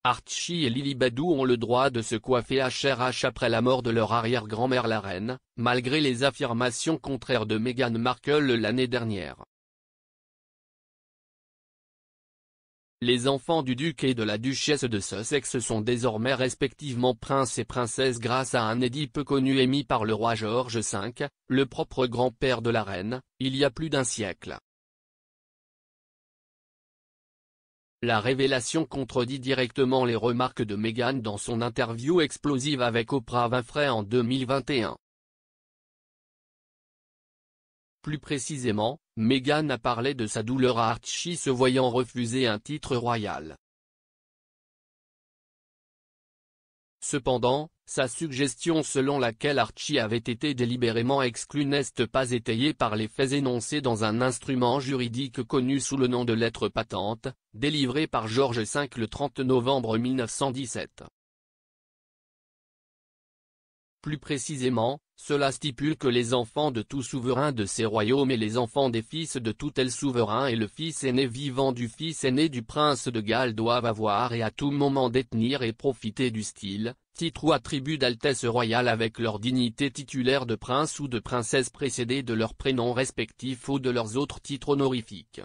Archie et Lily Badou ont le droit de se coiffer HRH après la mort de leur arrière-grand-mère la reine, malgré les affirmations contraires de Meghan Markle l'année dernière. Les enfants du duc et de la duchesse de Sussex sont désormais respectivement princes et princesses grâce à un édit peu connu émis par le roi George V, le propre grand-père de la reine, il y a plus d'un siècle. La révélation contredit directement les remarques de Meghan dans son interview explosive avec Oprah Winfrey en 2021. Plus précisément, Meghan a parlé de sa douleur à Archie se voyant refuser un titre royal. Cependant, sa suggestion selon laquelle Archie avait été délibérément exclu n'est pas étayée par les faits énoncés dans un instrument juridique connu sous le nom de lettre patente, délivré par George V le 30 novembre 1917. Plus précisément, cela stipule que les enfants de tout souverain de ces royaumes et les enfants des fils de tout tel souverain et le fils aîné vivant du fils aîné du prince de Galles doivent avoir et à tout moment détenir et profiter du style, titre ou attribut d'altesse royale avec leur dignité titulaire de prince ou de princesse précédée de leurs prénoms respectifs ou de leurs autres titres honorifiques.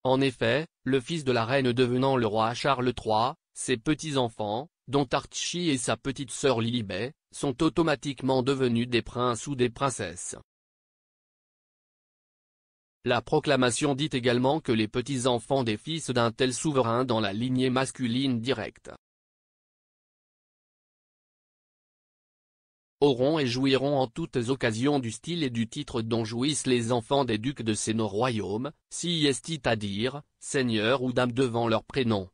En effet, le fils de la reine devenant le roi Charles III, ses petits-enfants, dont Archie et sa petite sœur Lilibet, sont automatiquement devenus des princes ou des princesses. La proclamation dit également que les petits-enfants des fils d'un tel souverain dans la lignée masculine directe auront et jouiront en toutes occasions du style et du titre dont jouissent les enfants des ducs de ces nos royaumes, si est à dire, seigneur ou dame devant leur prénom.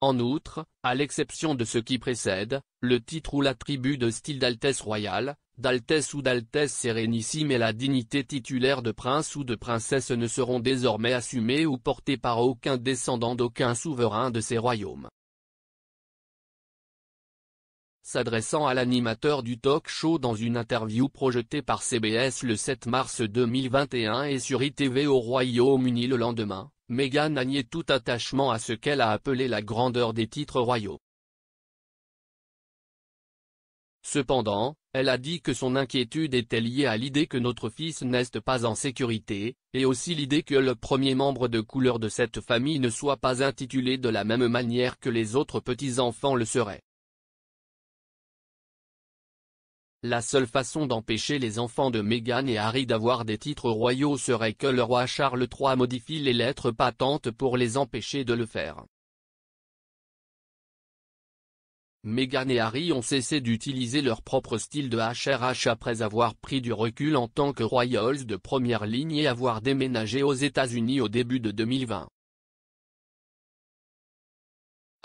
En outre, à l'exception de ce qui précède, le titre ou l'attribut de style d'altesse royale, d'altesse ou d'altesse sérénissime et la dignité titulaire de prince ou de princesse ne seront désormais assumés ou portés par aucun descendant d'aucun souverain de ces royaumes. S'adressant à l'animateur du talk-show dans une interview projetée par CBS le 7 mars 2021 et sur ITV au Royaume-Uni le lendemain, Meghan a nié tout attachement à ce qu'elle a appelé la grandeur des titres royaux. Cependant, elle a dit que son inquiétude était liée à l'idée que notre fils n'est pas en sécurité, et aussi l'idée que le premier membre de couleur de cette famille ne soit pas intitulé de la même manière que les autres petits-enfants le seraient. La seule façon d'empêcher les enfants de Meghan et Harry d'avoir des titres royaux serait que le roi Charles III modifie les lettres patentes pour les empêcher de le faire. Meghan et Harry ont cessé d'utiliser leur propre style de HRH après avoir pris du recul en tant que royals de première ligne et avoir déménagé aux États-Unis au début de 2020.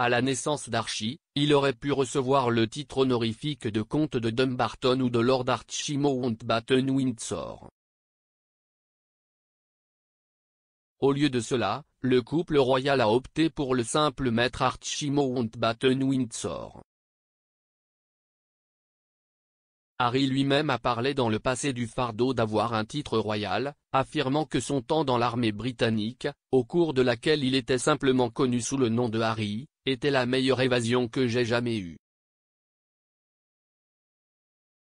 À la naissance d'Archie, il aurait pu recevoir le titre honorifique de comte de Dumbarton ou de Lord Archie Mountbatten-Windsor. Au lieu de cela, le couple royal a opté pour le simple maître Archie Mountbatten-Windsor. Harry lui-même a parlé dans le passé du fardeau d'avoir un titre royal, affirmant que son temps dans l'armée britannique, au cours de laquelle il était simplement connu sous le nom de Harry, était la meilleure évasion que j'ai jamais eue.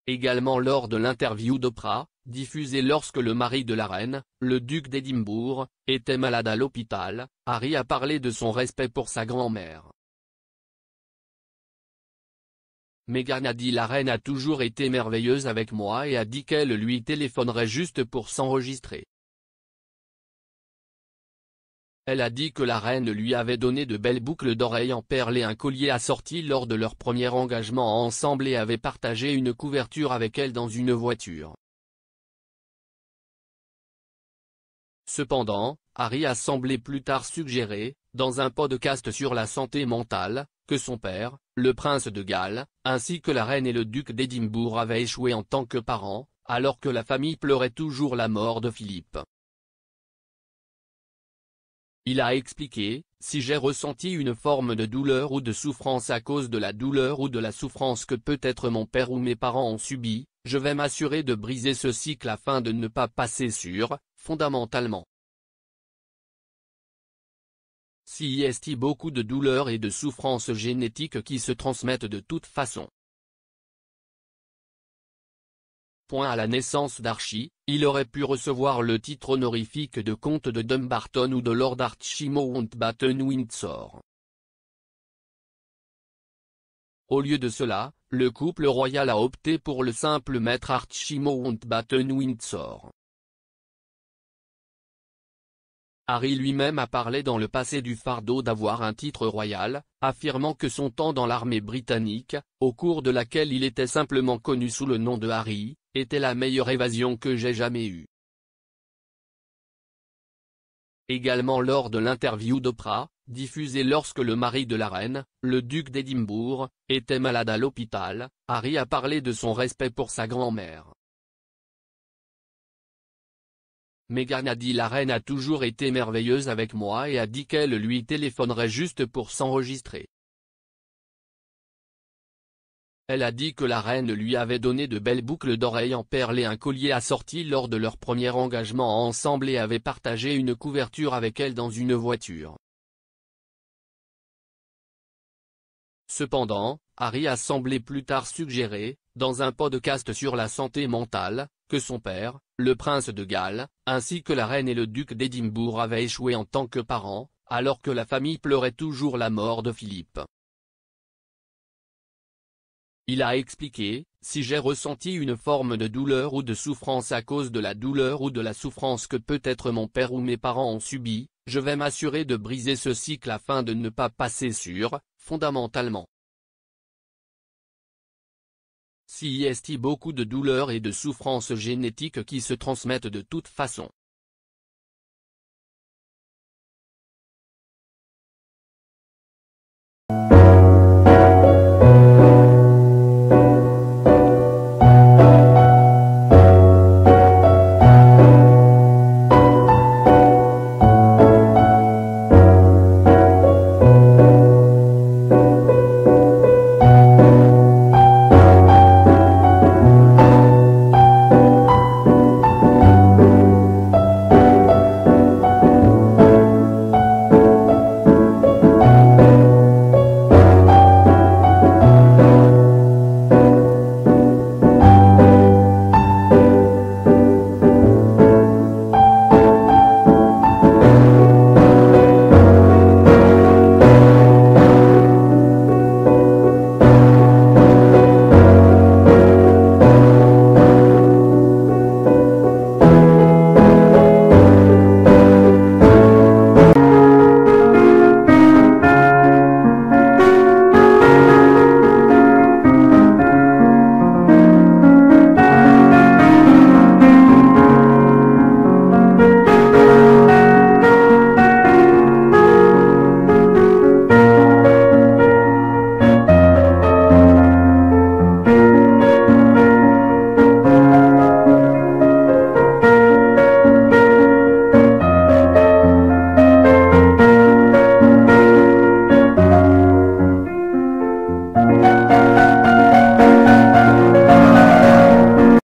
Également lors de l'interview d'Oprah, diffusée lorsque le mari de la reine, le duc d'Édimbourg, était malade à l'hôpital, Harry a parlé de son respect pour sa grand-mère. Meghan a dit la reine a toujours été merveilleuse avec moi et a dit qu'elle lui téléphonerait juste pour s'enregistrer. Elle a dit que la reine lui avait donné de belles boucles d'oreilles en perles et un collier assorti lors de leur premier engagement ensemble et avait partagé une couverture avec elle dans une voiture. Cependant, Harry a semblé plus tard suggérer, dans un podcast sur la santé mentale, que son père, le prince de Galles, ainsi que la reine et le duc d'Édimbourg avaient échoué en tant que parents, alors que la famille pleurait toujours la mort de Philippe. Il a expliqué, si j'ai ressenti une forme de douleur ou de souffrance à cause de la douleur ou de la souffrance que peut-être mon père ou mes parents ont subi, je vais m'assurer de briser ce cycle afin de ne pas passer sur fondamentalement. S'il y a beaucoup de douleurs et de souffrances génétiques qui se transmettent de toute façon. À la naissance d'Archie, il aurait pu recevoir le titre honorifique de comte de Dumbarton ou de Lord Archie Mountbatten-Windsor. Au lieu de cela, le couple royal a opté pour le simple maître Archie Mountbatten-Windsor. Harry lui-même a parlé dans le passé du fardeau d'avoir un titre royal, affirmant que son temps dans l'armée britannique, au cours de laquelle il était simplement connu sous le nom de Harry, était la meilleure évasion que j'ai jamais eue. Également lors de l'interview d'Oprah, diffusée lorsque le mari de la reine, le duc d'Édimbourg, était malade à l'hôpital, Harry a parlé de son respect pour sa grand-mère. Meghan a dit: la reine a toujours été merveilleuse avec moi et a dit qu'elle lui téléphonerait juste pour s'enregistrer. Elle a dit que la reine lui avait donné de belles boucles d'oreilles en perles et un collier assorti lors de leur premier engagement ensemble et avait partagé une couverture avec elle dans une voiture. Cependant, Harry a semblé plus tard suggérer, dans un podcast sur la santé mentale, que son père, le prince de Galles, ainsi que la reine et le duc d'Édimbourg avaient échoué en tant que parents, alors que la famille pleurait toujours la mort de Philippe. Il a expliqué: si j'ai ressenti une forme de douleur ou de souffrance à cause de la douleur ou de la souffrance que peut-être mon père ou mes parents ont subi, je vais m'assurer de briser ce cycle afin de ne pas passer sur, fondamentalement. S'il y a beaucoup de douleurs et de souffrances génétiques qui se transmettent de toute façon.